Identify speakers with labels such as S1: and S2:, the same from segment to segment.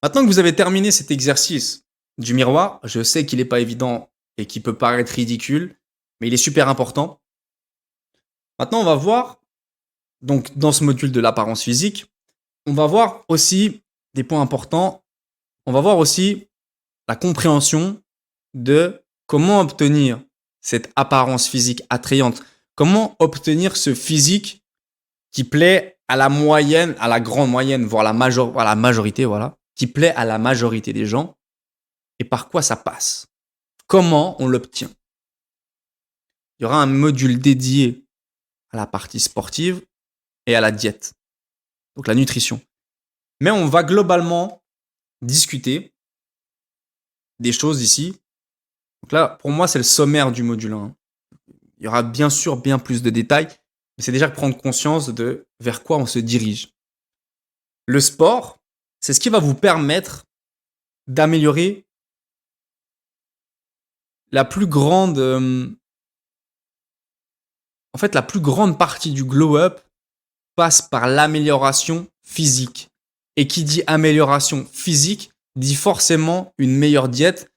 S1: Maintenant que vous avez terminé cet exercice du miroir, je sais qu'il n'est pas évident et qu'il peut paraître ridicule, mais il est super important. Maintenant, on va voir, donc dans ce module de l'apparence physique, on va voir aussi des points importants. On va voir aussi la compréhension de comment obtenir cette apparence physique attrayante. Comment obtenir ce physique qui plaît à la moyenne, à la grande moyenne, voire à la majorité, voilà, qui plaît à la majorité des gens, et par quoi ça passe. Comment on l'obtient. Il y aura un module dédié à la partie sportive et à la diète, donc la nutrition. Mais on va globalement discuter des choses ici. Donc là, pour moi, c'est le sommaire du module 1. Il y aura bien sûr bien plus de détails, mais c'est déjà prendre conscience de vers quoi on se dirige. Le sport, c'est ce qui va vous permettre d'améliorer la plus grande, la plus grande partie du glow-up passe par l'amélioration physique. Et qui dit amélioration physique dit forcément une meilleure diète,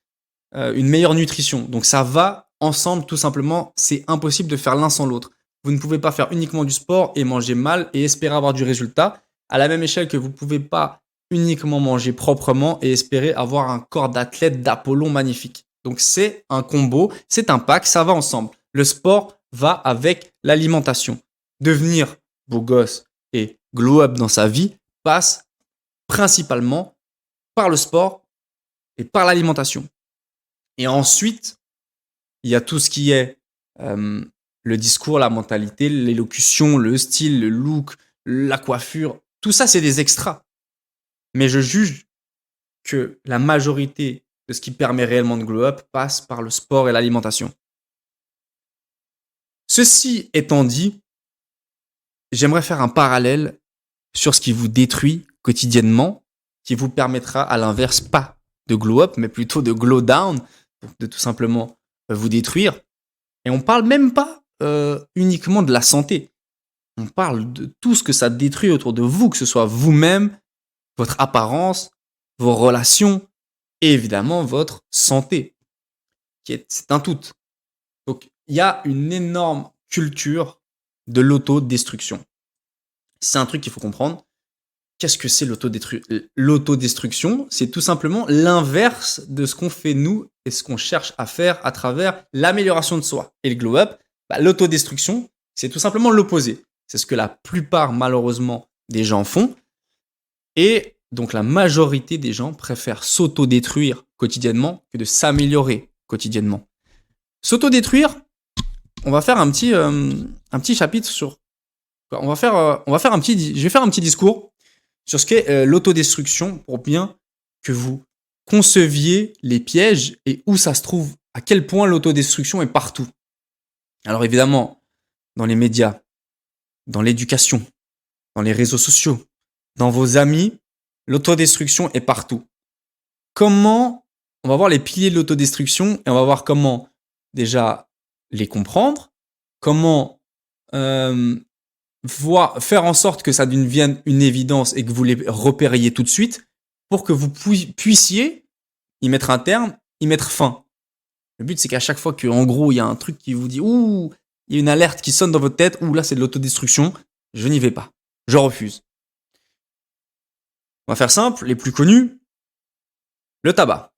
S1: une meilleure nutrition. Donc ça va ensemble tout simplement. C'est impossible de faire l'un sans l'autre. Vous ne pouvez pas faire uniquement du sport et manger mal et espérer avoir du résultat. À la même échelle que vous ne pouvez pas uniquement manger proprement et espérer avoir un corps d'athlète d'Apollon magnifique. Donc c'est un combo, c'est un pack, ça va ensemble. Le sport va avec l'alimentation. Devenir beau gosse et glow up dans sa vie passe principalement par le sport et par l'alimentation. Et ensuite, il y a tout ce qui est le discours, la mentalité, l'élocution, le style, le look, la coiffure. Tout ça, c'est des extras. Mais je juge que la majorité de ce qui permet réellement de glow up passe par le sport et l'alimentation. Ceci étant dit, j'aimerais faire un parallèle sur ce qui vous détruit quotidiennement, qui vous permettra à l'inverse pas de glow up, mais plutôt de glow down, de tout simplement vous détruire. Et on parle même pas uniquement de la santé. On parle de tout ce que ça détruit autour de vous, que ce soit vous-même, votre apparence, vos relations et évidemment votre santé. C'est un tout. Donc il y a une énorme culture de l'autodestruction. C'est un truc qu'il faut comprendre. Qu'est-ce que c'est l'autodestruction? C'est tout simplement l'inverse de ce qu'on fait nous et ce qu'on cherche à faire à travers l'amélioration de soi. Et le glow-up, l'autodestruction, c'est tout simplement l'opposé. C'est ce que la plupart, malheureusement, des gens font. Et donc la majorité des gens préfèrent s'autodétruire quotidiennement que de s'améliorer quotidiennement. S'autodétruire, on va faire un petit chapitre sur... Je vais faire un petit discours sur ce qu'est l'autodestruction pour bien que vous conceviez les pièges et où ça se trouve, à quel point l'autodestruction est partout. Alors évidemment, dans les médias, dans l'éducation, dans les réseaux sociaux, dans vos amis, l'autodestruction est partout. Comment, on va voir les piliers de l'autodestruction et on va voir comment déjà les comprendre, comment faire en sorte que ça devienne une évidence et que vous les repériez tout de suite pour que vous puissiez y mettre un terme, y mettre fin. Le but, c'est qu'à chaque fois qu'en gros, il y a un truc qui vous dit « Ouh, il y a une alerte qui sonne dans votre tête, ouh là, c'est de l'autodestruction, je n'y vais pas, je refuse. » On va faire simple, les plus connus, le tabac.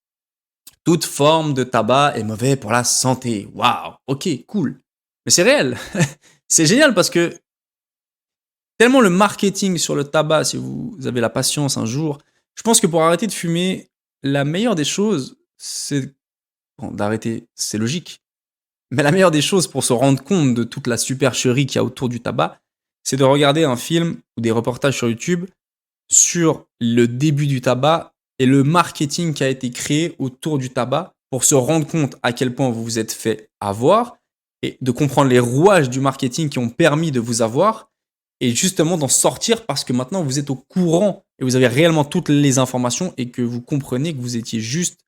S1: Toute forme de tabac est mauvais pour la santé. Waouh, ok, cool. Mais c'est réel. C'est génial parce que tellement le marketing sur le tabac, si vous avez la patience un jour, je pense que pour arrêter de fumer, la meilleure des choses, c'est... Bon, d'arrêter, c'est logique. Mais la meilleure des choses pour se rendre compte de toute la supercherie qu'il y a autour du tabac, c'est de regarder un film ou des reportages sur YouTube sur le début du tabac et le marketing qui a été créé autour du tabac pour se rendre compte à quel point vous vous êtes fait avoir et de comprendre les rouages du marketing qui ont permis de vous avoir et justement d'en sortir parce que maintenant vous êtes au courant et vous avez réellement toutes les informations et que vous comprenez que vous étiez juste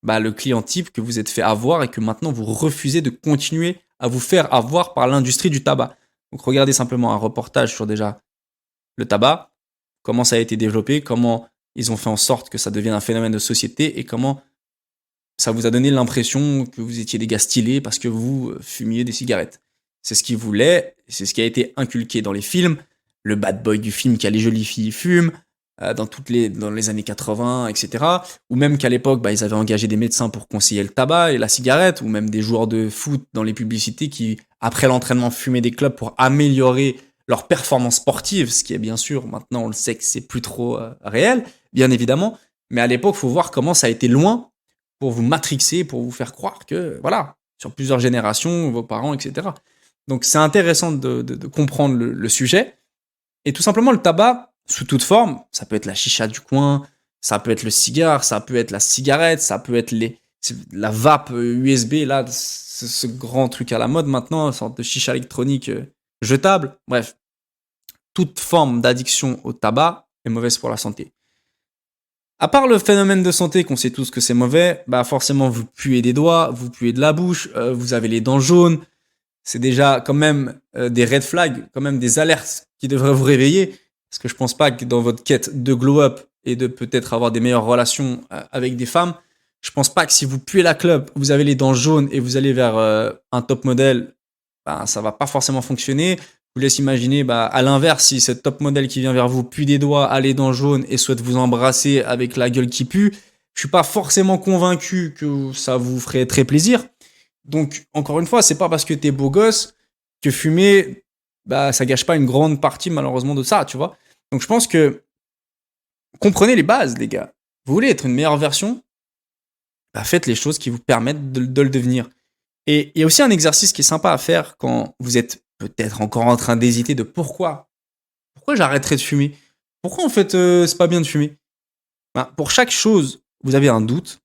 S1: le client type, que vous êtes fait avoir et que maintenant vous refusez de continuer à vous faire avoir par l'industrie du tabac. Donc regardez simplement un reportage sur déjà le tabac, comment ça a été développé, comment ils ont fait en sorte que ça devienne un phénomène de société et comment ça vous a donné l'impression que vous étiez des gars stylés parce que vous fumiez des cigarettes. C'est ce qu'ils voulaient, c'est ce qui a été inculqué dans les films. Le bad boy du film qui a les jolies filles fument, dans les années 80, etc. Ou même qu'à l'époque, ils avaient engagé des médecins pour conseiller le tabac et la cigarette, ou même des joueurs de foot dans les publicités qui, après l'entraînement, fumaient des clopes pour améliorer leur performance sportive, ce qui est bien sûr, maintenant on le sait que c'est plus trop réel, bien évidemment. Mais à l'époque, il faut voir comment ça a été loin pour vous matrixer, pour vous faire croire que, voilà, sur plusieurs générations, vos parents, etc. Donc c'est intéressant de comprendre le sujet. Et tout simplement, le tabac, sous toute forme, ça peut être la chicha du coin, ça peut être le cigare, ça peut être la cigarette, ça peut être la vape USB, là, ce grand truc à la mode maintenant, une sorte de chicha électronique jetable. Bref, toute forme d'addiction au tabac est mauvaise pour la santé. À part le phénomène de santé qu'on sait tous que c'est mauvais, forcément vous puez des doigts, vous puez de la bouche, vous avez les dents jaunes. C'est déjà quand même des red flags, quand même des alertes qui devraient vous réveiller. Parce que je pense pas que dans votre quête de glow-up et de peut-être avoir des meilleures relations avec des femmes, je pense pas que si vous puez la clope, vous avez les dents jaunes et vous allez vers un top modèle, ça va pas forcément fonctionner. Je vous laisse imaginer, à l'inverse, si cette top modèle qui vient vers vous pue des doigts, a les dents jaunes et souhaite vous embrasser avec la gueule qui pue, je suis pas forcément convaincu que ça vous ferait très plaisir. Donc, encore une fois, c'est pas parce que t'es beau gosse que fumer, ça gâche pas une grande partie, malheureusement, de ça, tu vois. Donc, je pense que comprenez les bases, les gars. Vous voulez être une meilleure version? Faites les choses qui vous permettent de le devenir. Et il y a aussi un exercice qui est sympa à faire quand vous êtes peut-être encore en train d'hésiter de pourquoi j'arrêterais de fumer? Pourquoi, en fait, c'est pas bien de fumer? Pour chaque chose, vous avez un doute.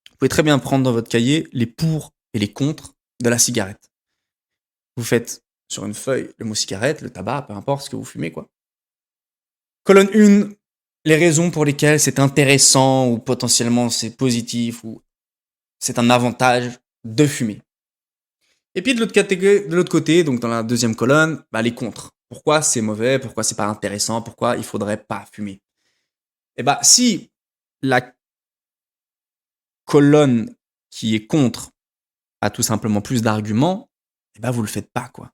S1: Vous pouvez très bien prendre dans votre cahier les pour et les contre de la cigarette. Vous faites sur une feuille le mot cigarette, le tabac, peu importe ce que vous fumez, quoi. Colonne 1, les raisons pour lesquelles c'est intéressant ou potentiellement c'est positif ou c'est un avantage de fumer. Et puis de l'autre côté, donc dans la deuxième colonne, les contre. Pourquoi c'est mauvais, pourquoi c'est pas intéressant, pourquoi il faudrait pas fumer. Et si la colonne qui est contre a tout simplement plus d'arguments, vous le faites pas, quoi.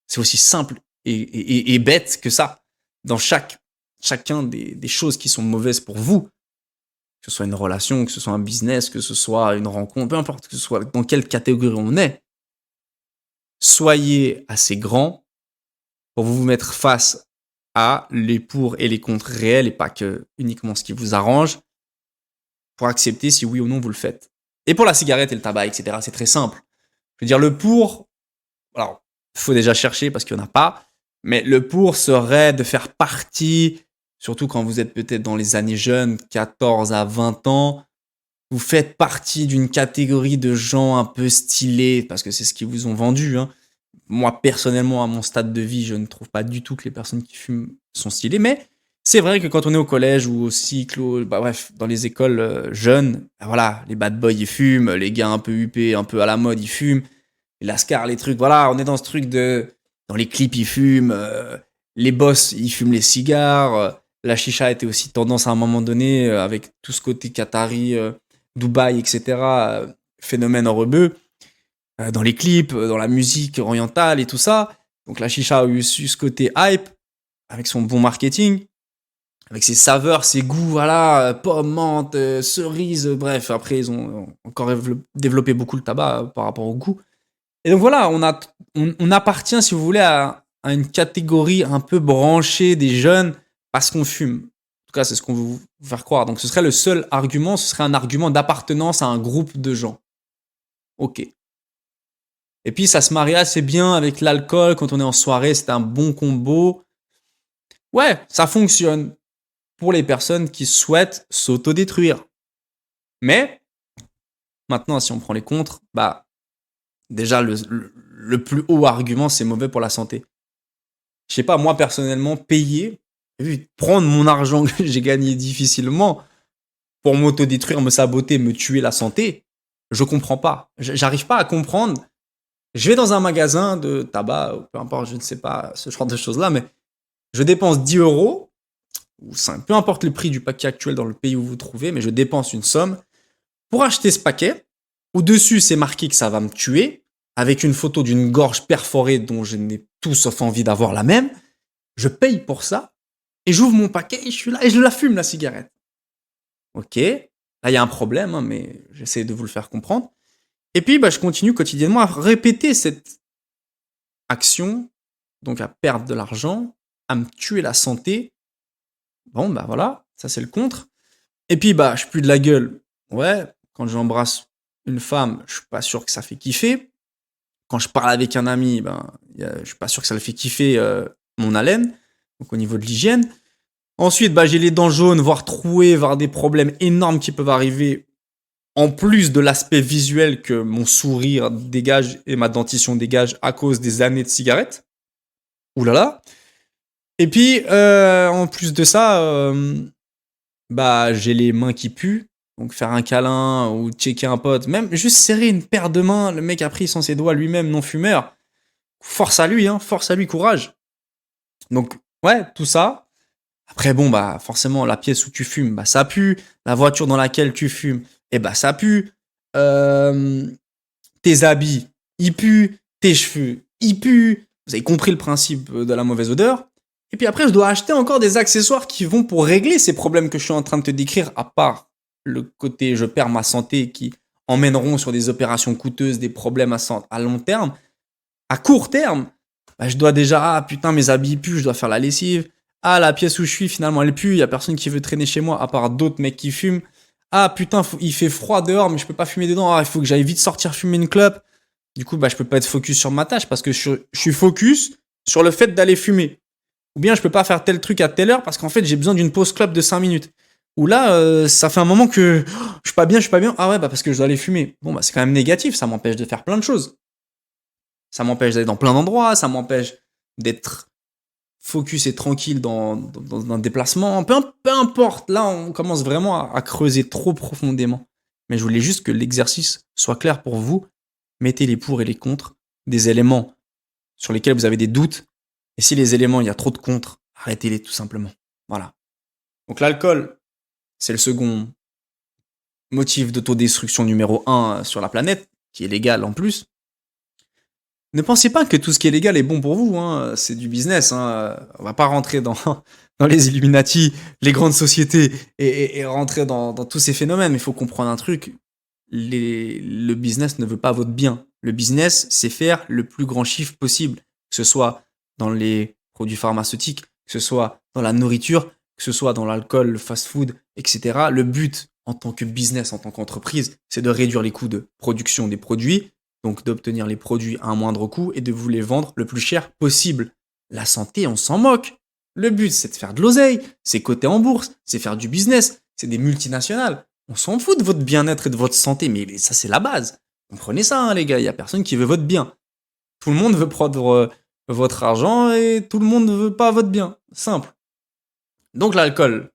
S1: C'est aussi simple et bête que ça. Dans chacun des choses qui sont mauvaises pour vous, que ce soit une relation, que ce soit un business, que ce soit une rencontre, peu importe que ce soit dans quelle catégorie on est, soyez assez grand pour vous mettre face à les pour et les contre réels et pas que uniquement ce qui vous arrange pour accepter si oui ou non vous le faites. Et pour la cigarette et le tabac, etc., c'est très simple. Je veux dire, le pour, alors, il faut déjà chercher parce qu'il n'y en a pas, mais le pour serait de faire partie, surtout quand vous êtes peut-être dans les années jeunes, 14 à 20 ans, vous faites partie d'une catégorie de gens un peu stylés, parce que c'est ce qu'ils vous ont vendu, hein. Moi, personnellement, à mon stade de vie, je ne trouve pas du tout que les personnes qui fument sont stylées, mais c'est vrai que quand on est au collège ou au cycle, bref, dans les écoles jeunes, voilà, les bad boys, ils fument, les gars un peu huppés, un peu à la mode, ils fument, les lascars, les trucs, voilà, on est dans ce truc dans les clips, ils fument, les boss, ils fument les cigares, la chicha était aussi tendance à un moment donné, avec tout ce côté Qatari, Dubaï, etc., phénomène en rebeu. Dans les clips, dans la musique orientale et tout ça. Donc la chicha a eu ce côté hype, avec son bon marketing, avec ses saveurs, ses goûts, voilà, pomme, menthe, cerise, bref. Après, ils ont encore développé beaucoup le tabac par rapport au goût. Et donc voilà, on appartient, si vous voulez, à une catégorie un peu branchée des jeunes parce qu'on fume. En tout cas, c'est ce qu'on veut vous faire croire. Donc ce serait le seul argument, ce serait un argument d'appartenance à un groupe de gens. Ok. Et puis ça se marie assez bien avec l'alcool quand on est en soirée, c'est un bon combo. Ouais, ça fonctionne pour les personnes qui souhaitent s'autodétruire. Mais maintenant, si on prend les contres, déjà le plus haut argument, c'est mauvais pour la santé. Je sais pas, moi personnellement, payer, prendre mon argent que j'ai gagné difficilement pour m'autodétruire, me saboter, me tuer la santé, je comprends pas. J'arrive pas à comprendre. Je vais dans un magasin de tabac, ou peu importe, je ne sais pas, ce genre de choses-là, mais je dépense 10 euros ou peu importe le prix du paquet actuel dans le pays où vous vous trouvez, mais je dépense une somme pour acheter ce paquet. Au-dessus, c'est marqué que ça va me tuer, avec une photo d'une gorge perforée dont je n'ai tout sauf envie d'avoir la même. Je paye pour ça, et j'ouvre mon paquet, et je suis là, et je la fume, la cigarette. Ok, là, il y a un problème, hein, mais j'essaie de vous le faire comprendre. Et puis, je continue quotidiennement à répéter cette action, donc à perdre de l'argent, à me tuer la santé. Bon, voilà, ça c'est le contre. Et puis, je pue de la gueule. Ouais, quand j'embrasse une femme, je suis pas sûr que ça fait kiffer. Quand je parle avec un ami, je suis pas sûr que ça le fait kiffer mon haleine, donc au niveau de l'hygiène. Ensuite, j'ai les dents jaunes, voire trouées, voire des problèmes énormes qui peuvent arriver, en plus de l'aspect visuel que mon sourire dégage et ma dentition dégage à cause des années de cigarettes. Ouh là là. Et puis, en plus de ça, j'ai les mains qui puent. Donc faire un câlin ou checker un pote, même juste serrer une paire de mains, le mec a pris sans ses doigts lui-même, non fumeur. Force à lui, courage. Donc, ouais, tout ça. Après, forcément, la pièce où tu fumes, ça pue. La voiture dans laquelle tu fumes, ça pue. Tes habits, ils puent. Tes cheveux, ils puent. Vous avez compris le principe de la mauvaise odeur. Et puis après, je dois acheter encore des accessoires qui vont pour régler ces problèmes que je suis en train de te décrire, à part le côté je perds ma santé qui emmèneront sur des opérations coûteuses, des problèmes à long terme. À court terme, je dois déjà, mes habits puent, je dois faire la lessive. La pièce où je suis, finalement, elle pue, il y a personne qui veut traîner chez moi, à part d'autres mecs qui fument. Il fait froid dehors, mais je peux pas fumer dedans. Il faut que j'aille vite sortir fumer une clope. Du coup, je peux pas être focus sur ma tâche parce que je suis focus sur le fait d'aller fumer. Ou bien je peux pas faire tel truc à telle heure parce qu'en fait, j'ai besoin d'une pause clope de 5 minutes. Ou là, ça fait un moment que je suis pas bien. Ah ouais, parce que je dois aller fumer. Bon, c'est quand même négatif, ça m'empêche de faire plein de choses. Ça m'empêche d'aller dans plein d'endroits, ça m'empêche d'être focus et tranquille dans un déplacement. Peu importe, là, on commence vraiment à creuser trop profondément. Mais je voulais juste que l'exercice soit clair pour vous. Mettez les pour et les contre, des éléments sur lesquels vous avez des doutes. Et si les éléments, il y a trop de contre, arrêtez-les tout simplement. Voilà. Donc l'alcool, c'est le second motif d'autodestruction numéro 1 sur la planète, qui est légal en plus. Ne pensez pas que tout ce qui est légal est bon pour vous, c'est du business. On va pas rentrer dans les Illuminati, les grandes sociétés et rentrer dans tous ces phénomènes. Mais il faut comprendre un truc, le business ne veut pas votre bien. Le business, c'est faire le plus grand chiffre possible, que ce soit dans les produits pharmaceutiques, que ce soit dans la nourriture, que ce soit dans l'alcool, le fast-food, etc. Le but en tant que business, en tant qu'entreprise, c'est de réduire les coûts de production des produits, donc d'obtenir les produits à un moindre coût et de vous les vendre le plus cher possible. La santé, on s'en moque. Le but, c'est de faire de l'oseille, c'est coter en bourse, c'est faire du business, c'est des multinationales. On s'en fout de votre bien-être et de votre santé, mais ça, c'est la base. Comprenez ça, les gars, il n'y a personne qui veut votre bien. Tout le monde veut prendre votre argent et tout le monde ne veut pas votre bien. Simple. Donc l'alcool,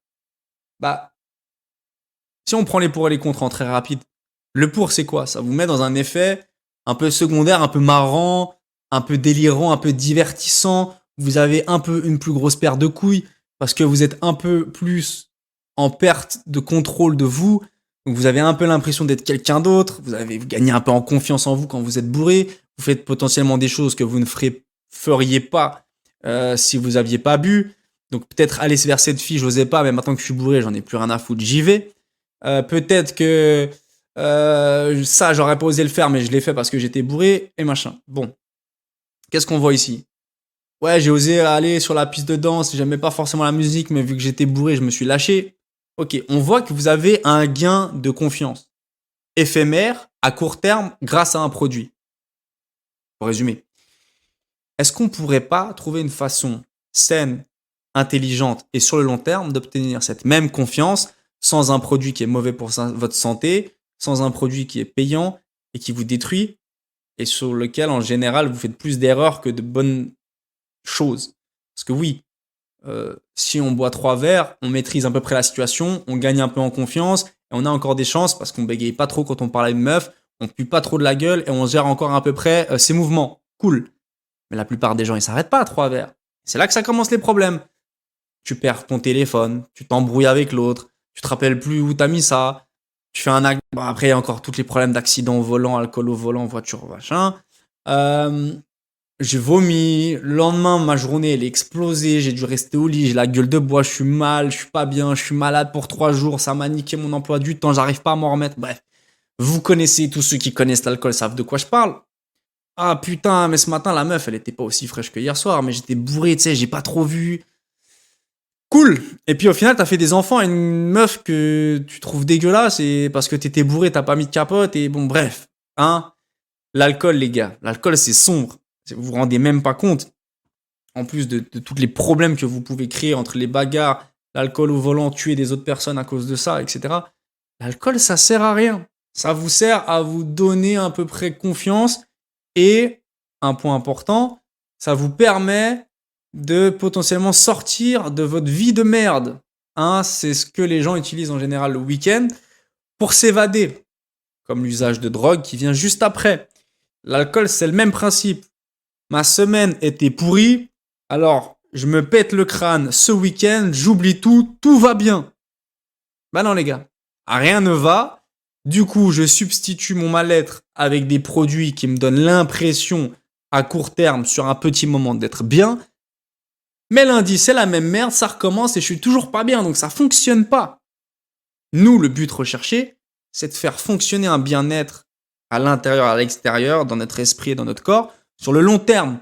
S1: si on prend les pour et les contre en très rapide, le pour, c'est quoi? Ça vous met dans un effet un peu secondaire, un peu marrant, un peu délirant, un peu divertissant. Vous avez un peu une plus grosse paire de couilles parce que vous êtes un peu plus en perte de contrôle de vous. Donc vous avez un peu l'impression d'être quelqu'un d'autre. Vous gagné un peu en confiance en vous quand vous êtes bourré. Vous faites potentiellement des choses que vous ne feriez pas si vous aviez pas bu. Donc peut-être aller vers cette fille, j'osais pas, mais maintenant que je suis bourré, j'en ai plus rien à foutre, j'y vais. Peut-être que ça, j'aurais pas osé le faire, mais je l'ai fait parce que j'étais bourré et machin. Bon, qu'est-ce qu'on voit ici? Ouais, j'ai osé aller sur la piste de danse, j'aimais pas forcément la musique, mais vu que j'étais bourré, je me suis lâché. Ok, on voit que vous avez un gain de confiance éphémère, à court terme, grâce à un produit. Pour résumer, est-ce qu'on pourrait pas trouver une façon saine, intelligente et sur le long terme d'obtenir cette même confiance sans un produit qui est mauvais pour votre santé, sans un produit qui est payant et qui vous détruit et sur lequel, en général, vous faites plus d'erreurs que de bonnes choses. Parce que oui, si on boit 3 verres, on maîtrise à peu près la situation, on gagne un peu en confiance et on a encore des chances parce qu'on bégaye pas trop quand on parle à une meuf, on pue pas trop de la gueule et on gère encore à peu près ses mouvements. Cool. Mais la plupart des gens, ils s'arrêtent pas à 3 verres. C'est là que ça commence les problèmes. tu perds ton téléphone, tu t'embrouilles avec l'autre, tu te rappelles plus où t'as mis ça, tu fais un acte. Bon, après, il y a encore tous les problèmes d'accident au volant, alcool au volant, voiture, machin. J'ai vomi. Le lendemain, ma journée, elle est explosée. J'ai dû rester au lit. J'ai la gueule de bois. Je suis mal. Je suis pas bien. Je suis malade pour 3 jours. Ça m'a niqué mon emploi du temps. J'arrive pas à m'en remettre. Bref. Vous connaissez, tous ceux qui connaissent l'alcool savent de quoi je parle. Ah putain, mais ce matin, la meuf, elle était pas aussi fraîche que hier soir. Mais j'étais bourré, tu sais. J'ai pas trop vu. Cool. Et puis au final, t'as fait des enfants à une meuf que tu trouves dégueulasse et parce que t'étais bourré, t'as pas mis de capote et bon, bref. Hein. L'alcool, les gars. L'alcool, c'est sombre. Vous vous rendez même pas compte. En plus de tous les problèmes que vous pouvez créer entre les bagarres, l'alcool au volant, tuer des autres personnes à cause de ça, etc. L'alcool, ça sert à rien. Ça vous sert à vous donner à peu près confiance et, un point important, ça vous permet de potentiellement sortir de votre vie de merde. Hein, c'est ce que les gens utilisent en général le week-end pour s'évader, comme l'usage de drogue qui vient juste après. L'alcool, c'est le même principe. Ma semaine était pourrie, alors je me pète le crâne ce week-end, j'oublie tout, tout va bien. Bah non les gars, rien ne va. Du coup, je substitue mon mal-être avec des produits qui me donnent l'impression à court terme, sur un petit moment, d'être bien. Mais lundi, c'est la même merde, ça recommence et je suis toujours pas bien, donc ça fonctionne pas. Nous, le but recherché, c'est de faire fonctionner un bien-être à l'intérieur, à l'extérieur, dans notre esprit et dans notre corps, sur le long terme.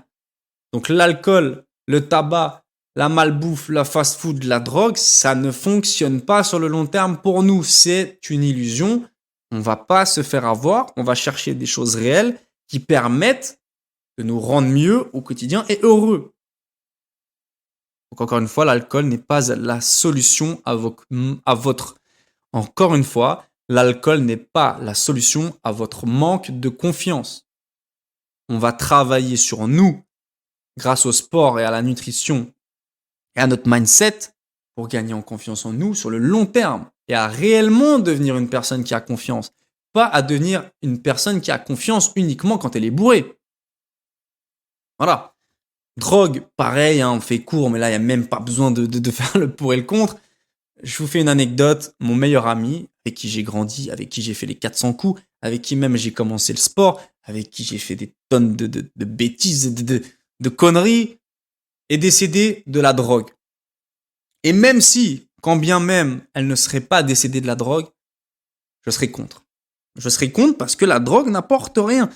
S1: Donc l'alcool, le tabac, la malbouffe, la fast-food, la drogue, ça ne fonctionne pas sur le long terme pour nous. C'est une illusion. On va pas se faire avoir. On va chercher des choses réelles qui permettent de nous rendre mieux au quotidien et heureux. Donc encore une fois, l'alcool n'est pas la solution à votre... Encore une fois, l'alcool n'est pas la solution à votre manque de confiance. On va travailler sur nous grâce au sport et à la nutrition et à notre mindset pour gagner en confiance en nous sur le long terme et à réellement devenir une personne qui a confiance, pas à devenir une personne qui a confiance uniquement quand elle est bourrée. Voilà. Drogue, pareil, hein, on fait court, mais là, il n'y a même pas besoin de faire le pour et le contre. Je vous fais une anecdote. Mon meilleur ami, avec qui j'ai grandi, avec qui j'ai fait les 400 coups, avec qui même j'ai commencé le sport, avec qui j'ai fait des tonnes de bêtises, de conneries, est décédée de la drogue. Et même si, quand bien même elle ne serait pas décédée de la drogue, je serais contre. Je serais contre parce que la drogue n'apporte rien.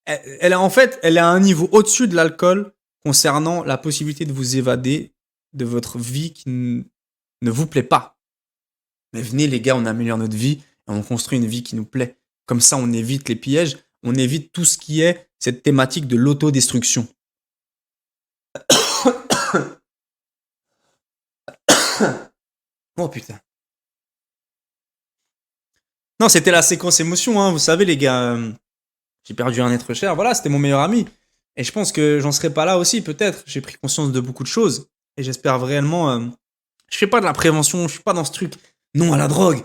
S1: Elle est à un niveau au-dessus de l'alcool concernant la possibilité de vous évader de votre vie qui ne vous plaît pas. Mais venez les gars, on améliore notre vie et on construit une vie qui nous plaît. Comme ça, on évite les pièges, on évite tout ce qui est cette thématique de l'autodestruction. Oh putain. Non, c'était la séquence émotion, hein. Vous savez les gars, j'ai perdu un être cher, voilà, c'était mon meilleur ami. Et je pense que j'en serais pas là aussi, peut-être. J'ai pris conscience de beaucoup de choses. Et j'espère réellement... je fais pas de la prévention, je suis pas dans ce truc. Non à la drogue.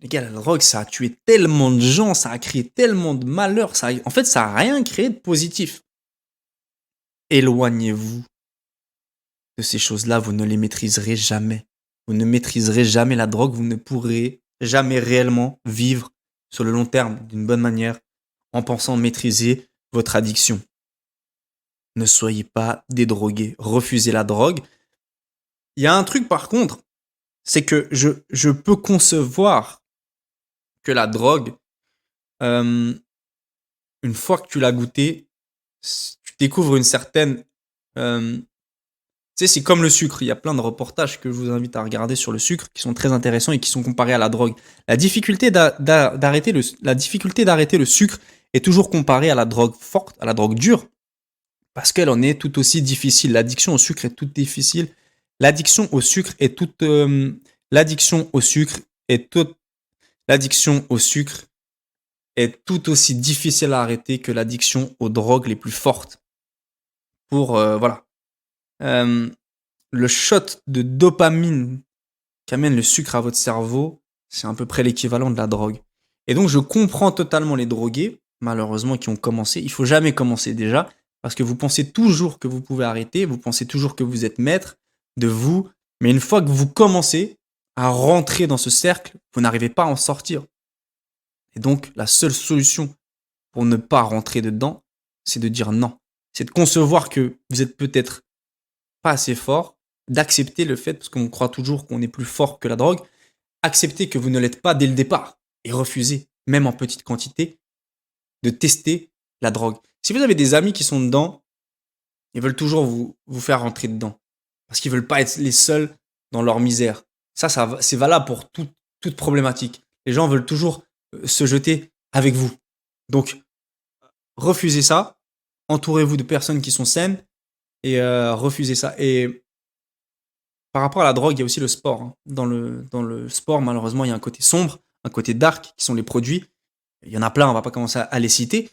S1: Les gars, la drogue, ça a tué tellement de gens, ça a créé tellement de malheur. En fait, ça a rien créé de positif. Éloignez-vous de ces choses-là, vous ne les maîtriserez jamais. Vous ne maîtriserez jamais la drogue, vous ne pourrez jamais réellement vivre sur le long terme d'une bonne manière en pensant maîtriser votre addiction. Ne soyez pas dédrogués, refusez la drogue. Il y a un truc par contre, c'est que je peux concevoir que la drogue, une fois que tu l'as goûtée, tu découvres une certaine... tu sais, c'est comme le sucre. Il y a plein de reportages que je vous invite à regarder sur le sucre qui sont très intéressants et qui sont comparés à la drogue. La difficulté d'arrêter le sucre est toujours comparée à la drogue forte, à la drogue dure, parce qu'elle en est tout aussi difficile. L'addiction au sucre est toute difficile. L'addiction au sucre est toute... l'addiction au sucre est tout aussi difficile à arrêter que l'addiction aux drogues les plus fortes. Voilà. Le shot de dopamine qu'amène le sucre à votre cerveau, c'est à peu près l'équivalent de la drogue. Et donc, je comprends totalement les drogués, malheureusement, qui ont commencé. Il faut jamais commencer déjà, parce que vous pensez toujours que vous pouvez arrêter, vous pensez toujours que vous êtes maître de vous, Mais une fois que vous commencez à rentrer dans ce cercle, vous n'arrivez pas à en sortir. Et donc, la seule solution pour ne pas rentrer dedans, c'est de dire non. C'est de concevoir que vous êtes peut-être pas assez fort, d'accepter le fait, parce qu'on croit toujours qu'on est plus fort que la drogue, accepter que vous ne l'êtes pas dès le départ et refuser, même en petite quantité, de tester la drogue. Si vous avez des amis qui sont dedans, ils veulent toujours vous faire rentrer dedans. Parce qu'ils veulent pas être les seuls dans leur misère. C'est valable pour toute problématique. Les gens veulent toujours se jeter avec vous. Donc, refusez ça. Entourez-vous de personnes qui sont saines et refusez ça. Et par rapport à la drogue, il y a aussi le sport, hein. Dans le sport, malheureusement, il y a un côté sombre, un côté dark, qui sont les produits. Il y en a plein, on va pas commencer à les citer.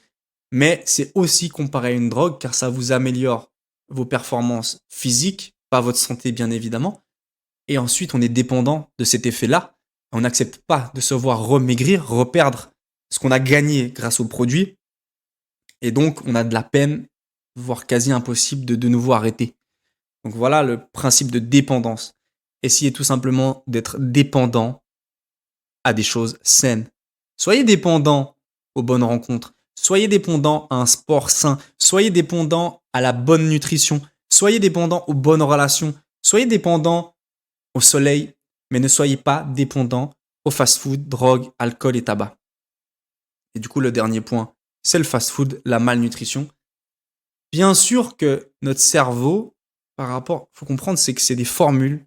S1: Mais c'est aussi comparé à une drogue, car ça vous améliore vos performances physiques, pas votre santé bien évidemment. Et ensuite, on est dépendant de cet effet-là. On n'accepte pas de se voir remaigrir, reperdre ce qu'on a gagné grâce au produit. Et donc, on a de la peine, voire quasi impossible de nouveau arrêter. Donc voilà le principe de dépendance. Essayez tout simplement d'être dépendant à des choses saines. Soyez dépendant aux bonnes rencontres. Soyez dépendant à un sport sain. Soyez dépendant à la bonne nutrition. Soyez dépendant aux bonnes relations. Soyez dépendant au soleil, mais ne soyez pas dépendant au fast-food, drogue, alcool et tabac. Et du coup, le dernier point, c'est le fast-food, la malnutrition. Bien sûr que notre cerveau, faut comprendre, c'est que c'est des formules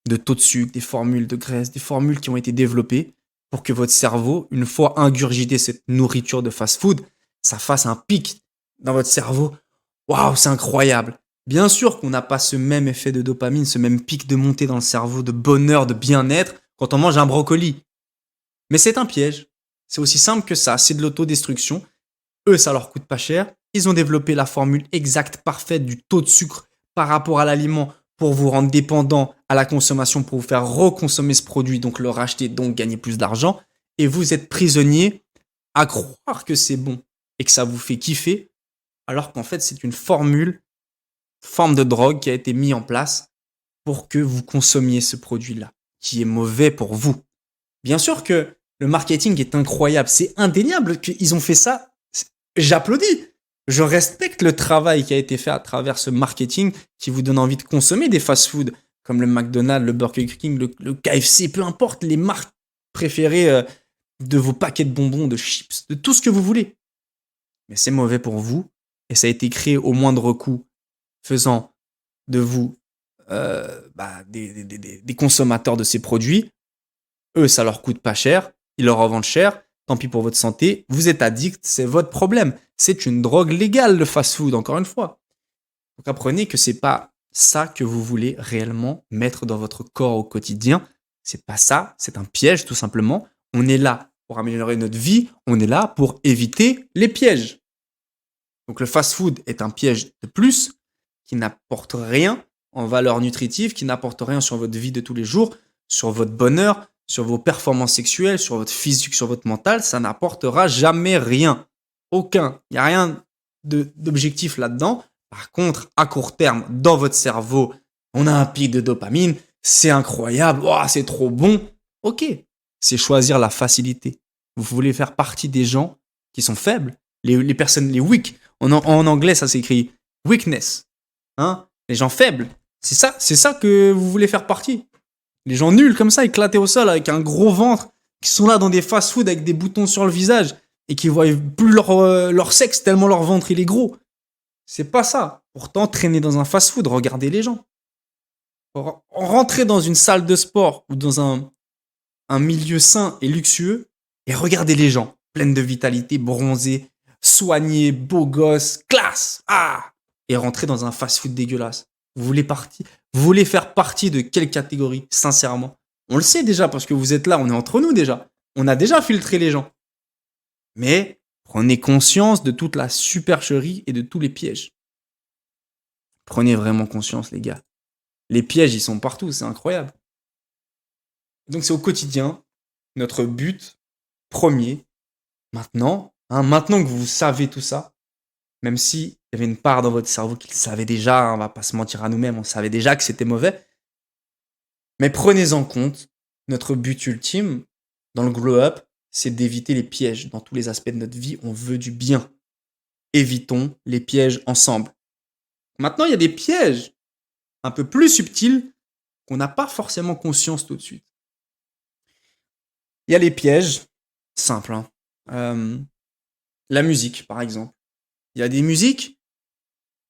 S1: de taux de sucre, des formules de graisse, des formules qui ont été développées pour que votre cerveau, une fois ingurgité cette nourriture de fast-food, ça fasse un pic dans votre cerveau. Waouh, c'est incroyable. Bien sûr qu'on n'a pas ce même effet de dopamine, ce même pic de montée dans le cerveau, de bonheur, de bien-être quand on mange un brocoli. Mais c'est un piège. C'est aussi simple que ça, c'est de l'autodestruction. Eux, ça leur coûte pas cher. Ils ont développé la formule exacte, parfaite du taux de sucre par rapport à l'aliment pour vous rendre dépendant à la consommation, pour vous faire reconsommer ce produit, donc le racheter, donc gagner plus d'argent. Et vous êtes prisonnier à croire que c'est bon et que ça vous fait kiffer, alors qu'en fait, c'est une forme de drogue qui a été mise en place pour que vous consommiez ce produit-là, qui est mauvais pour vous. Bien sûr que le marketing est incroyable. C'est indéniable qu'ils ont fait ça. J'applaudis. Je respecte le travail qui a été fait à travers ce marketing qui vous donne envie de consommer des fast-foods comme le McDonald's, le Burger King, le KFC, peu importe les marques préférées de vos paquets de bonbons, de chips, de tout ce que vous voulez. Mais c'est mauvais pour vous et ça a été créé au moindre coût, faisant de vous des consommateurs de ces produits. Eux, ça leur coûte pas cher, ils leur revendent cher. Tant pis pour votre santé, vous êtes addict, c'est votre problème. C'est une drogue légale, le fast-food, encore une fois. Donc apprenez que c'est pas ça que vous voulez réellement mettre dans votre corps au quotidien. C'est pas ça, c'est un piège tout simplement. On est là pour améliorer notre vie, on est là pour éviter les pièges. Donc le fast-food est un piège de plus qui n'apporte rien en valeur nutritive, qui n'apporte rien sur votre vie de tous les jours, sur votre bonheur, sur vos performances sexuelles, sur votre physique, sur votre mental, ça n'apportera jamais rien. Aucun. Il n'y a rien d'objectif là-dedans. Par contre, à court terme, dans votre cerveau, on a un pic de dopamine, c'est incroyable, oh, c'est trop bon. Ok, c'est choisir la facilité. Vous voulez faire partie des gens qui sont faibles, les personnes, les weak. En anglais, ça s'écrit weakness. Hein, les gens faibles. C'est ça que vous voulez faire partie. Les gens nuls comme ça, éclatés au sol, avec un gros ventre, qui sont là dans des fast-food avec des boutons sur le visage et qui voient plus leur sexe tellement leur ventre il est gros. C'est pas ça. Pourtant, traîner dans un fast-food, regardez les gens. Rentrer dans une salle de sport ou dans un milieu sain et luxueux et regardez les gens, pleines de vitalité, bronzés, soignés, beaux gosses, classe. Ah! Et rentrer dans un fast-food dégueulasse. Vous voulez faire partie de quelle catégorie, sincèrement? On le sait déjà parce que vous êtes là, on est entre nous déjà. On a déjà filtré les gens. Mais prenez conscience de toute la supercherie et de tous les pièges. Prenez vraiment conscience, les gars. Les pièges, ils sont partout, c'est incroyable. Donc c'est au quotidien, notre but premier, maintenant que vous savez tout ça, même si il y avait une part dans votre cerveau qui le savait déjà, on va pas se mentir à nous-mêmes, on savait déjà que c'était mauvais, Mais prenez en compte, notre but ultime dans le glow-up, c'est d'éviter les pièges. Dans tous les aspects de notre vie, on veut du bien. Évitons les pièges ensemble. Maintenant, il y a des pièges un peu plus subtils qu'on n'a pas forcément conscience tout de suite. Il y a les pièges simples. La musique, par exemple. Il y a des musiques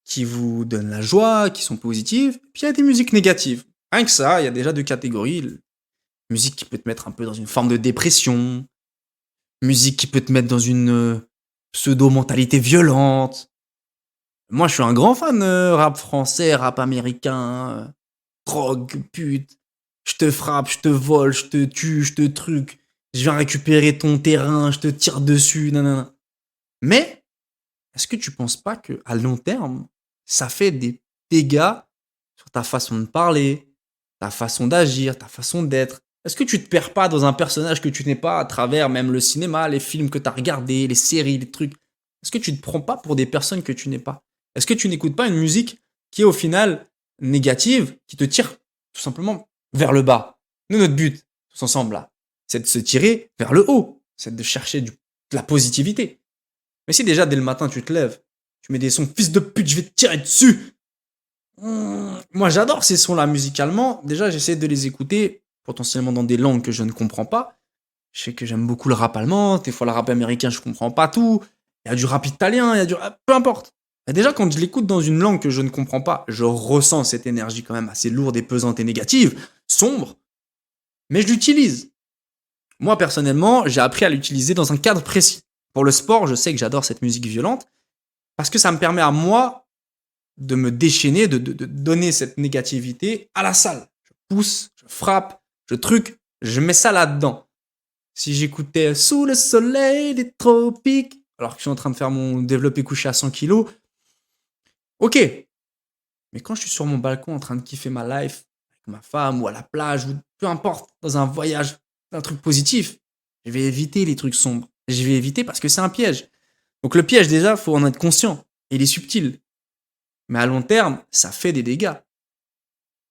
S1: qui vous donnent la joie, qui sont positives, puis il y a des musiques négatives. Rien que ça, il y a déjà deux catégories. Musique qui peut te mettre un peu dans une forme de dépression, musique qui peut te mettre dans une pseudo-mentalité violente. Moi, je suis un grand fan rap français, rap américain, drogue, pute. Je te frappe, je te vole, je te tue, je te truc. Je viens récupérer ton terrain, je te tire dessus, nanana. Mais, est-ce que tu penses pas que à long terme, ça fait des dégâts sur ta façon de parler, ta façon d'agir, ta façon d'être? Est-ce que tu te perds pas dans un personnage que tu n'es pas à travers même le cinéma, les films que tu as regardés, les séries, les trucs? Est-ce que tu te prends pas pour des personnes que tu n'es pas? Est-ce que tu n'écoutes pas une musique qui est au final négative, qui te tire tout simplement vers le bas? Nous, notre but, tous ensemble là, c'est de se tirer vers le haut, c'est de chercher de la positivité. Mais si déjà dès le matin tu te lèves, tu mets des sons fils de pute, je vais te tirer dessus. Moi j'adore ces sons-là musicalement. Déjà j'essaie de les écouter potentiellement dans des langues que je ne comprends pas. Je sais que j'aime beaucoup le rap allemand, des fois le rap américain je comprends pas tout. Il y a du rap italien, il y a du rap, peu importe. Et déjà quand je l'écoute dans une langue que je ne comprends pas, je ressens cette énergie quand même assez lourde et pesante et négative, sombre, mais je l'utilise. Moi personnellement, j'ai appris à l'utiliser dans un cadre précis. Pour le sport, je sais que j'adore cette musique violente parce que ça me permet à moi de me déchaîner, de donner cette négativité à la salle. Je pousse, je frappe, je truc, je mets ça là-dedans. Si j'écoutais Sous le soleil des tropiques, alors que je suis en train de faire mon développé couché à 100 kilos, ok. Mais quand je suis sur mon balcon en train de kiffer ma life avec ma femme ou à la plage ou peu importe, dans un voyage, un truc positif, je vais éviter les trucs sombres. Je vais éviter parce que c'est un piège. Donc le piège déjà, faut en être conscient. Il est subtil. Mais à long terme, ça fait des dégâts.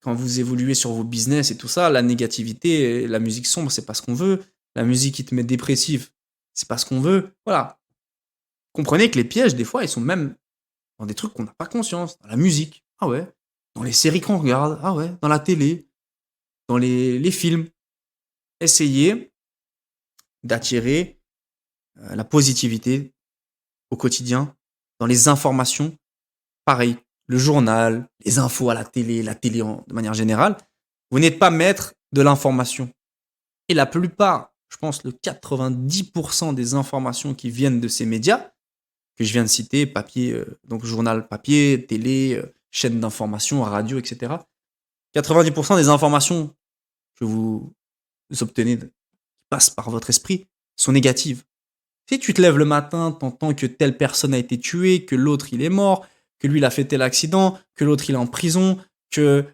S1: Quand vous évoluez sur vos business et tout ça, la négativité, la musique sombre, c'est pas ce qu'on veut. La musique qui te met dépressif, c'est pas ce qu'on veut. Voilà. Comprenez que les pièges, des fois, ils sont même dans des trucs qu'on n'a pas conscience. Dans la musique, ah ouais. Dans les séries qu'on regarde, ah ouais. Dans la télé, dans les films. Essayez d'attirer la positivité au quotidien, dans les informations. Pareil, le journal, les infos à la télé de manière générale, vous n'êtes pas maître de l'information. Et la plupart, je pense le 90% des informations qui viennent de ces médias, que je viens de citer, papier, donc journal papier, télé, chaîne d'information, radio, etc. 90% des informations que vous obtenez, qui passent par votre esprit, sont négatives. Si tu te lèves le matin, t'entends que telle personne a été tuée, que l'autre il est mort, que lui il a fait tel accident, que l'autre il est en prison, que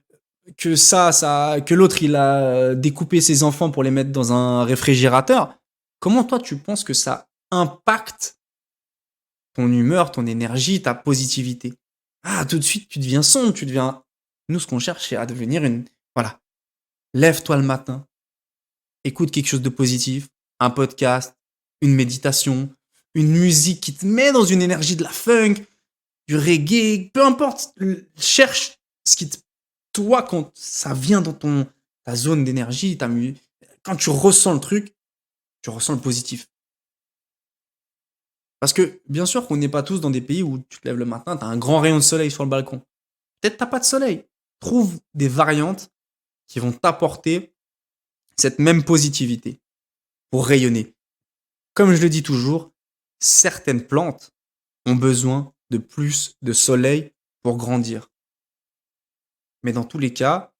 S1: l'autre il a découpé ses enfants pour les mettre dans un réfrigérateur. Comment toi tu penses que ça impacte ton humeur, ton énergie, ta positivité? Ah, tout de suite tu deviens sombre, tu deviens. Nous ce qu'on cherche c'est à devenir une. Voilà. Lève-toi le matin, écoute quelque chose de positif, un podcast, une méditation, une musique qui te met dans une énergie de la funk, du reggae, peu importe, cherche ce qui te. Toi, quand ça vient dans ta zone d'énergie, quand tu ressens le truc, tu ressens le positif. Parce que, bien sûr qu'on n'est pas tous dans des pays où tu te lèves le matin, tu as un grand rayon de soleil sur le balcon. Peut-être t'as pas de soleil. Trouve des variantes qui vont t'apporter cette même positivité pour rayonner. Comme je le dis toujours, certaines plantes ont besoin de plus de soleil pour grandir. Mais dans tous les cas,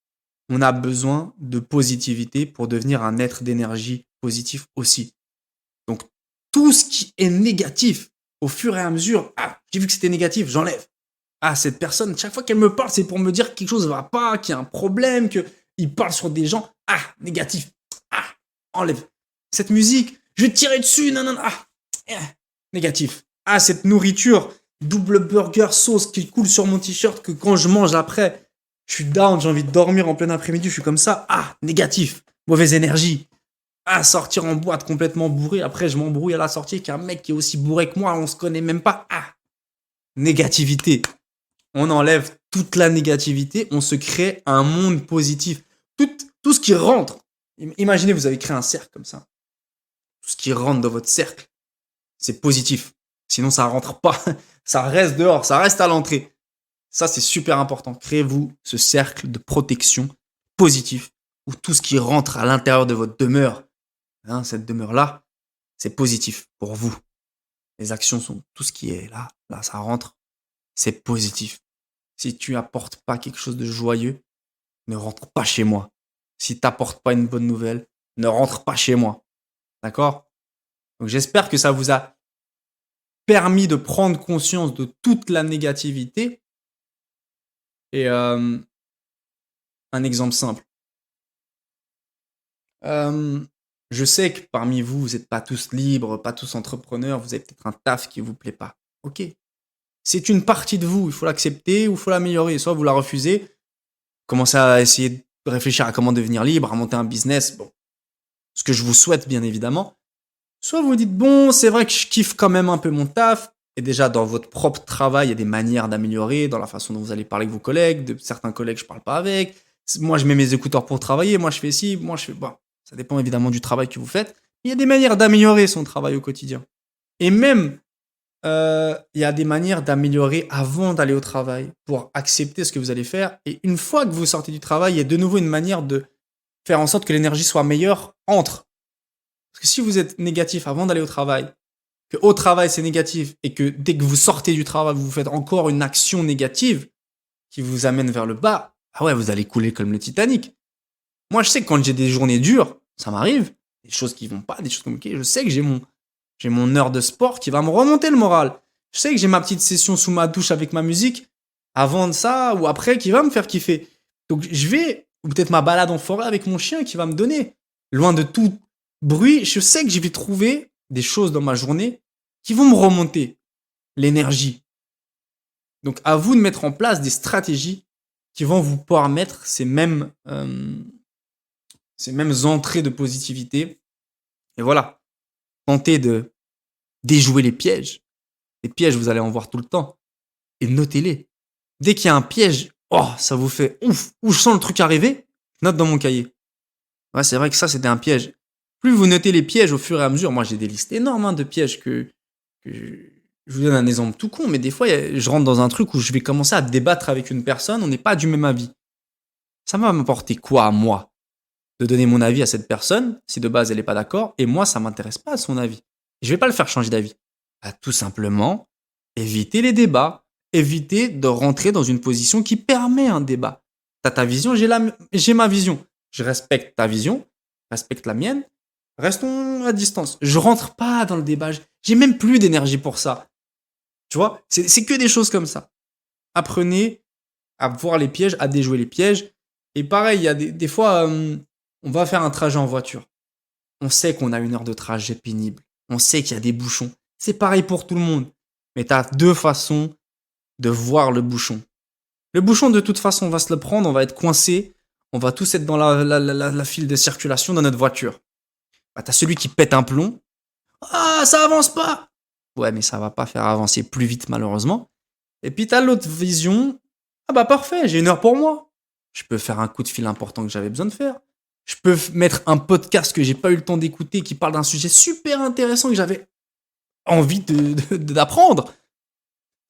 S1: on a besoin de positivité pour devenir un être d'énergie positif aussi. Donc, tout ce qui est négatif, au fur et à mesure, ah, j'ai vu que c'était négatif, j'enlève. Ah, cette personne, chaque fois qu'elle me parle, c'est pour me dire que quelque chose ne va pas, qu'il y a un problème, qu'il parle sur des gens. Ah, négatif. Ah, enlève. Cette musique, je vais te tirer dessus, non. Ah, négatif. Ah, cette nourriture, double burger sauce qui coule sur mon t-shirt que quand je mange après, Je suis down, j'ai envie de dormir en plein après-midi, je suis comme ça. Ah, négatif, mauvaise énergie. Ah, sortir en boîte complètement bourré. Après, je m'embrouille à la sortie avec un mec qui est aussi bourré que moi, on se connaît même pas. Ah, négativité. On enlève toute la négativité, on se crée un monde positif. Tout ce qui rentre. Imaginez, vous avez créé un cercle comme ça. Tout ce qui rentre dans votre cercle, c'est positif. Sinon, ça rentre pas. Ça reste dehors, ça reste à l'entrée. Ça, c'est super important. Créez-vous ce cercle de protection positif où tout ce qui rentre à l'intérieur de votre demeure, hein, cette demeure-là, c'est positif pour vous. Les actions sont tout ce qui est là, ça rentre, c'est positif. Si tu apportes pas quelque chose de joyeux, ne rentre pas chez moi. Si tu n'apportes pas une bonne nouvelle, ne rentre pas chez moi. D'accord? Donc j'espère que ça vous a permis de prendre conscience de toute la négativité. Et un exemple simple. Je sais que parmi vous, vous n'êtes pas tous libres, pas tous entrepreneurs, vous avez peut-être un taf qui ne vous plaît pas. Ok. C'est une partie de vous, il faut l'accepter ou il faut l'améliorer. Soit vous la refusez, commencez à essayer de réfléchir à comment devenir libre, à monter un business, bon, ce que je vous souhaite bien évidemment. Soit vous dites, bon, c'est vrai que je kiffe quand même un peu mon taf, et déjà dans votre propre travail, il y a des manières d'améliorer, dans la façon dont vous allez parler avec vos collègues, de certains collègues je parle pas avec, moi je mets mes écouteurs pour travailler, moi je fais ci, moi je fais... Bon, ça dépend évidemment du travail que vous faites, il y a des manières d'améliorer son travail au quotidien. Et même, il y a des manières d'améliorer avant d'aller au travail, pour accepter ce que vous allez faire, et une fois que vous sortez du travail, il y a de nouveau une manière de faire en sorte que l'énergie soit meilleure entre. Parce que si vous êtes négatif avant d'aller au travail, que au travail c'est négatif, et que dès que vous sortez du travail, vous faites encore une action négative qui vous amène vers le bas, ah ouais, vous allez couler comme le Titanic. Moi, je sais que quand j'ai des journées dures, ça m'arrive, des choses qui vont pas, des choses compliquées, je sais que j'ai mon heure de sport qui va me remonter le moral. Je sais que j'ai ma petite session sous ma douche avec ma musique, avant de ça ou après, qui va me faire kiffer. Donc je vais, ou peut-être ma balade en forêt avec mon chien qui va me donner, loin de tout bruit, je sais que je vais trouver des choses dans ma journée qui vont me remonter l'énergie. Donc à vous de mettre en place des stratégies qui vont vous permettre ces mêmes entrées de positivité. Et voilà, tentez de déjouer les pièges. Les pièges, vous allez en voir tout le temps. Et notez-les. Dès qu'il y a un piège, oh, ça vous fait ouf, où je sens le truc arriver, note dans mon cahier. Ouais, c'est vrai que ça, c'était un piège. Plus vous notez les pièges au fur et à mesure, moi j'ai des listes énormes de pièges que je vous donne un exemple tout con, mais des fois, je rentre dans un truc où je vais commencer à débattre avec une personne, on n'est pas du même avis. Ça va m'apporter quoi à moi de donner mon avis à cette personne, si de base elle n'est pas d'accord, et moi ça m'intéresse pas à son avis. Je vais pas le faire changer d'avis. Bah, tout simplement, éviter les débats, éviter de rentrer dans une position qui permet un débat. T'as ta vision, j'ai ma vision. Je respecte ta vision, respecte la mienne, restons à distance. Je rentre pas dans le débat, j'ai même plus d'énergie pour ça. Tu vois, c'est que des choses comme ça. Apprenez à voir les pièges, à déjouer les pièges. Et pareil, il y a des fois, on va faire un trajet en voiture. On sait qu'on a une heure de trajet pénible. On sait qu'il y a des bouchons. C'est pareil pour tout le monde. Mais tu as deux façons de voir le bouchon. Le bouchon, de toute façon, on va se le prendre, on va être coincé, on va tous être dans la file de circulation dans notre voiture. Bah, tu as celui qui pète un plomb. Ah, ça avance pas. Ouais, mais ça va pas faire avancer plus vite, malheureusement. Et puis tu as l'autre vision. Ah bah parfait, j'ai une heure pour moi. Je peux faire un coup de fil important que j'avais besoin de faire. Je peux mettre un podcast que j'ai pas eu le temps d'écouter qui parle d'un sujet super intéressant que j'avais envie d'apprendre.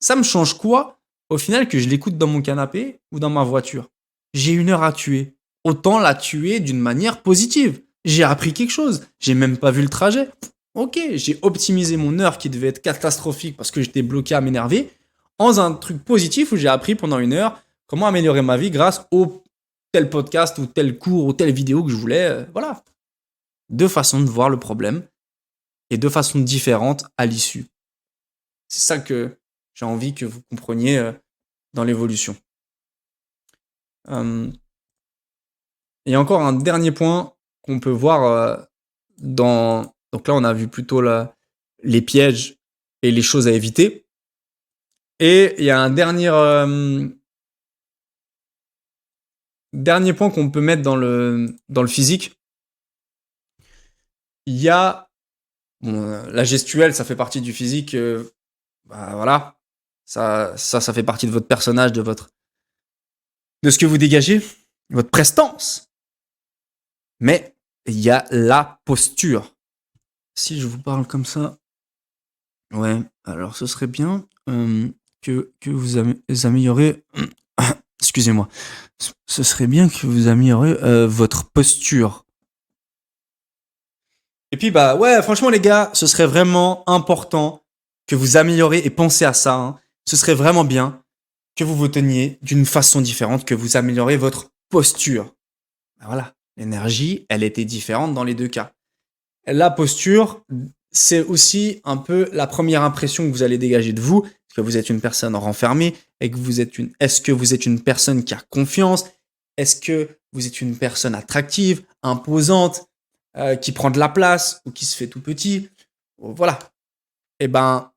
S1: Ça me change quoi au final que je l'écoute dans mon canapé ou dans ma voiture? J'ai une heure à tuer. Autant la tuer d'une manière positive. J'ai appris quelque chose. J'ai même pas vu le trajet. Ok, j'ai optimisé mon heure qui devait être catastrophique parce que j'étais bloqué à m'énerver en un truc positif où j'ai appris pendant une heure comment améliorer ma vie grâce au tel podcast ou tel cours ou telle vidéo que je voulais. Voilà. Deux façons de voir le problème et deux façons différentes à l'issue. C'est ça que j'ai envie que vous compreniez dans l'évolution. Et encore un dernier point qu'on peut voir dans... Donc là, on a vu plutôt les pièges et les choses à éviter. Et il y a un dernier dernier point qu'on peut mettre dans le physique, il y a bon, la gestuelle, ça fait partie du physique. Bah voilà, ça fait partie de votre personnage, de ce que vous dégagez, votre prestance. Mais il y a la posture. Si je vous parle comme ça, ouais, alors ce serait bien que vous améliorez. Excusez-moi. Ce serait bien que vous améliorez votre posture. Et puis bah ouais, franchement les gars, ce serait vraiment important que vous améliorez et pensez à ça. Hein. Ce serait vraiment bien que vous vous teniez d'une façon différente, que vous améliorez votre posture. Ben voilà, l'énergie, elle était différente dans les deux cas. La posture, c'est aussi un peu la première impression que vous allez dégager de vous. Est-ce que vous êtes une personne renfermée? Est-ce que vous êtes une personne qui a confiance? Est-ce que vous êtes une personne attractive, imposante, qui prend de la place ou qui se fait tout petit? Voilà. Eh ben,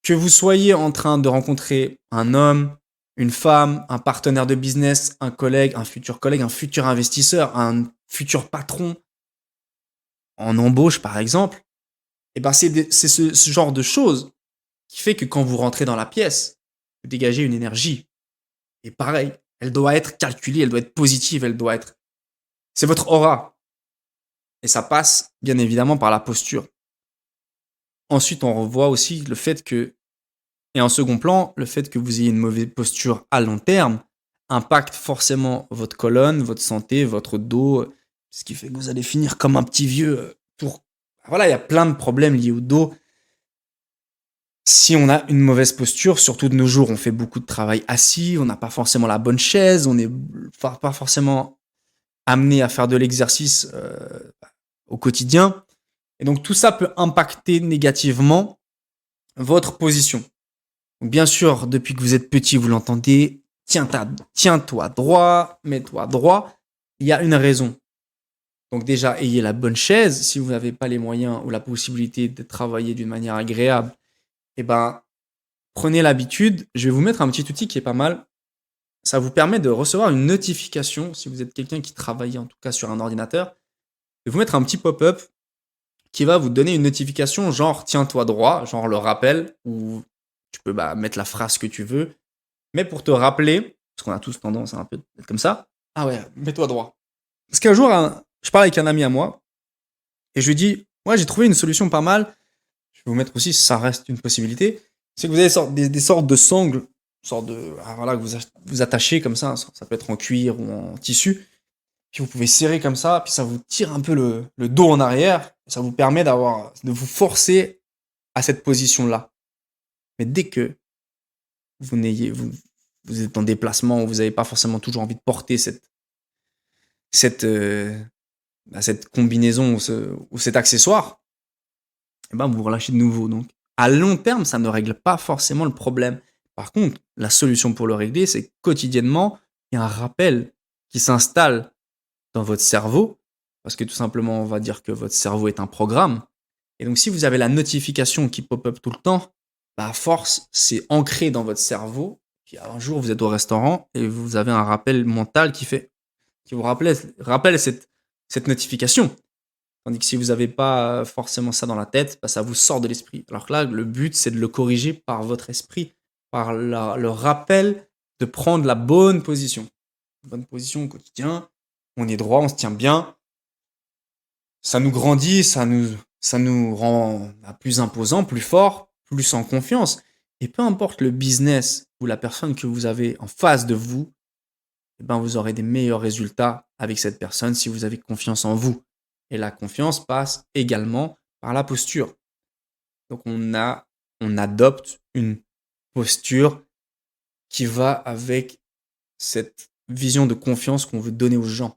S1: que vous soyez en train de rencontrer un homme, une femme, un partenaire de business, un collègue, un futur investisseur, un futur patron en embauche par exemple, et ben c'est ce genre de choses qui fait que quand vous rentrez dans la pièce, vous dégagez une énergie. Et pareil, elle doit être calculée, elle doit être positive, c'est votre aura. Et ça passe bien évidemment par la posture. Ensuite, on revoit aussi le fait que, et en second plan, le fait que vous ayez une mauvaise posture à long terme impacte forcément votre colonne, votre santé, votre dos, ce qui fait que vous allez finir comme un petit vieux pour... Voilà, il y a plein de problèmes liés au dos. Si on a une mauvaise posture, surtout de nos jours, on fait beaucoup de travail assis, on n'a pas forcément la bonne chaise, on n'est pas forcément amené à faire de l'exercice au quotidien. Et donc tout ça peut impacter négativement votre position. Donc, bien sûr, depuis que vous êtes petit, vous l'entendez, tiens-toi droit, mets-toi droit. Il y a une raison. Donc déjà, ayez la bonne chaise. Si vous n'avez pas les moyens ou la possibilité de travailler d'une manière agréable, eh ben, prenez l'habitude. Je vais vous mettre un petit outil qui est pas mal. Ça vous permet de recevoir une notification, si vous êtes quelqu'un qui travaille en tout cas sur un ordinateur, de vous mettre un petit pop-up qui va vous donner une notification genre tiens-toi droit, genre le rappel, ou tu peux mettre la phrase que tu veux, mais pour te rappeler, parce qu'on a tous tendance à un peu être comme ça, ah ouais, mets-toi droit. Parce qu'un jour, je parle avec un ami à moi, et je lui dis, ouais, j'ai trouvé une solution pas mal, je vais vous mettre aussi, ça reste une possibilité, c'est que vous avez des sortes de sangles, sorte de, voilà, que vous attachez comme ça peut être en cuir ou en tissu, puis vous pouvez serrer comme ça, puis ça vous tire un peu le dos en arrière, ça vous permet de vous forcer à cette position-là. Mais dès que vous êtes en déplacement, vous n'avez pas forcément toujours envie de porter cette, cette combinaison ou cet accessoire, et ben vous vous relâchez de nouveau. Donc, à long terme, ça ne règle pas forcément le problème. Par contre, la solution pour le régler, c'est que quotidiennement, il y a un rappel qui s'installe dans votre cerveau, parce que tout simplement, on va dire que votre cerveau est un programme. Et donc, si vous avez la notification qui pop-up tout le temps, à force, c'est ancré dans votre cerveau. Puis un jour, vous êtes au restaurant et vous avez un rappel mental qui vous rappelle cette notification. Tandis que si vous n'avez pas forcément ça dans la tête, ça vous sort de l'esprit. Alors que là, le but, c'est de le corriger par votre esprit, par le rappel de prendre la bonne position. Bonne position au quotidien. On est droit, on se tient bien. Ça nous grandit, ça nous rend plus imposant, plus fort, plus en confiance. Et peu importe le business ou la personne que vous avez en face de vous, eh ben vous aurez des meilleurs résultats avec cette personne si vous avez confiance en vous. Et la confiance passe également par la posture. Donc on adopte une posture qui va avec cette vision de confiance qu'on veut donner aux gens.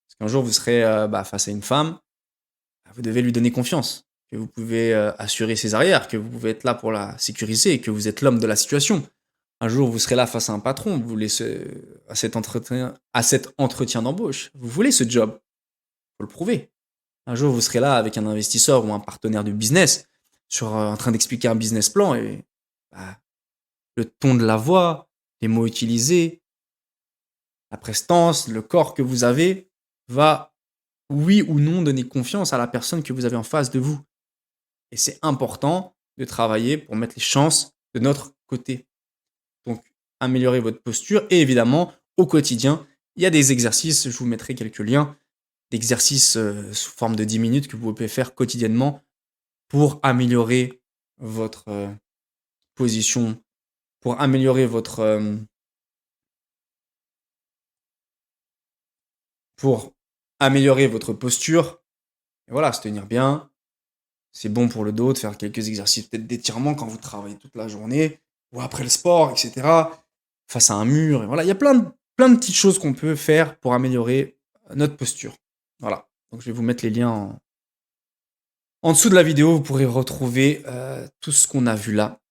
S1: Parce qu'un jour vous serez face à une femme, vous devez lui donner confiance, que vous pouvez assurer ses arrières, que vous pouvez être là pour la sécuriser, que vous êtes l'homme de la situation. Un jour, vous serez là face à un patron, vous voulez à cet entretien d'embauche. Vous voulez ce job, il faut le prouver. Un jour, vous serez là avec un investisseur ou un partenaire de business, en train d'expliquer un business plan, et le ton de la voix, les mots utilisés, La prestance, le corps que vous avez va, oui ou non, donner confiance à la personne que vous avez en face de vous. Et c'est important de travailler pour mettre les chances de notre côté. Donc, améliorer votre posture et évidemment, au quotidien, il y a des exercices, je vous mettrai quelques liens, d'exercices sous forme de 10 minutes que vous pouvez faire quotidiennement pour améliorer votre position, pour améliorer votre posture. Et voilà, se tenir bien. C'est bon pour le dos de faire quelques exercices, peut-être d'étirement quand vous travaillez toute la journée, ou après le sport, etc. Face à un mur. Et voilà, il y a plein de petites choses qu'on peut faire pour améliorer notre posture. Voilà. Donc je vais vous mettre les liens en dessous de la vidéo. Vous pourrez retrouver tout ce qu'on a vu là.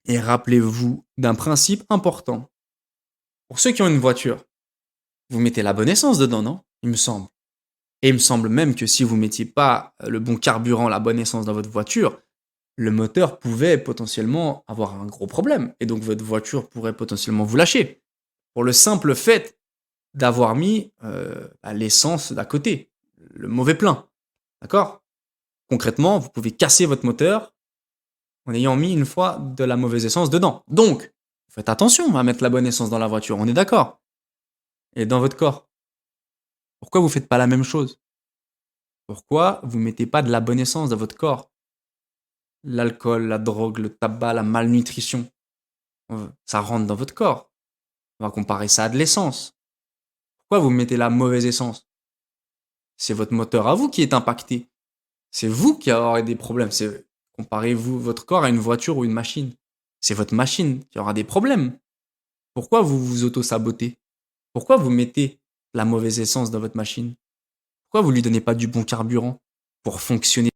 S1: Et rappelez-vous d'un principe important. Pour ceux qui ont une voiture, vous mettez la bonne essence dedans, non? Il me semble. Et il me semble même que si vous mettiez pas le bon carburant, la bonne essence dans votre voiture, le moteur pouvait potentiellement avoir un gros problème. Et donc votre voiture pourrait potentiellement vous lâcher. Pour le simple fait d'avoir mis l'essence d'à côté, le mauvais plein. D'accord? Concrètement, vous pouvez casser votre moteur en ayant mis une fois de la mauvaise essence dedans. Donc, faites attention à mettre la bonne essence dans la voiture, on est d'accord? Et dans votre corps. Pourquoi vous ne faites pas la même chose? Pourquoi vous ne mettez pas de la bonne essence dans votre corps? L'alcool, la drogue, le tabac, la malnutrition, ça rentre dans votre corps. On va comparer ça à de l'essence. Pourquoi vous mettez la mauvaise essence? C'est votre moteur à vous qui est impacté. C'est vous qui aurez des problèmes. Comparez-vous votre corps à une voiture ou une machine. C'est votre machine qui aura des problèmes. Pourquoi vous vous auto-sabotez? Pourquoi vous mettez la mauvaise essence dans votre machine? Pourquoi vous lui donnez pas du bon carburant pour fonctionner?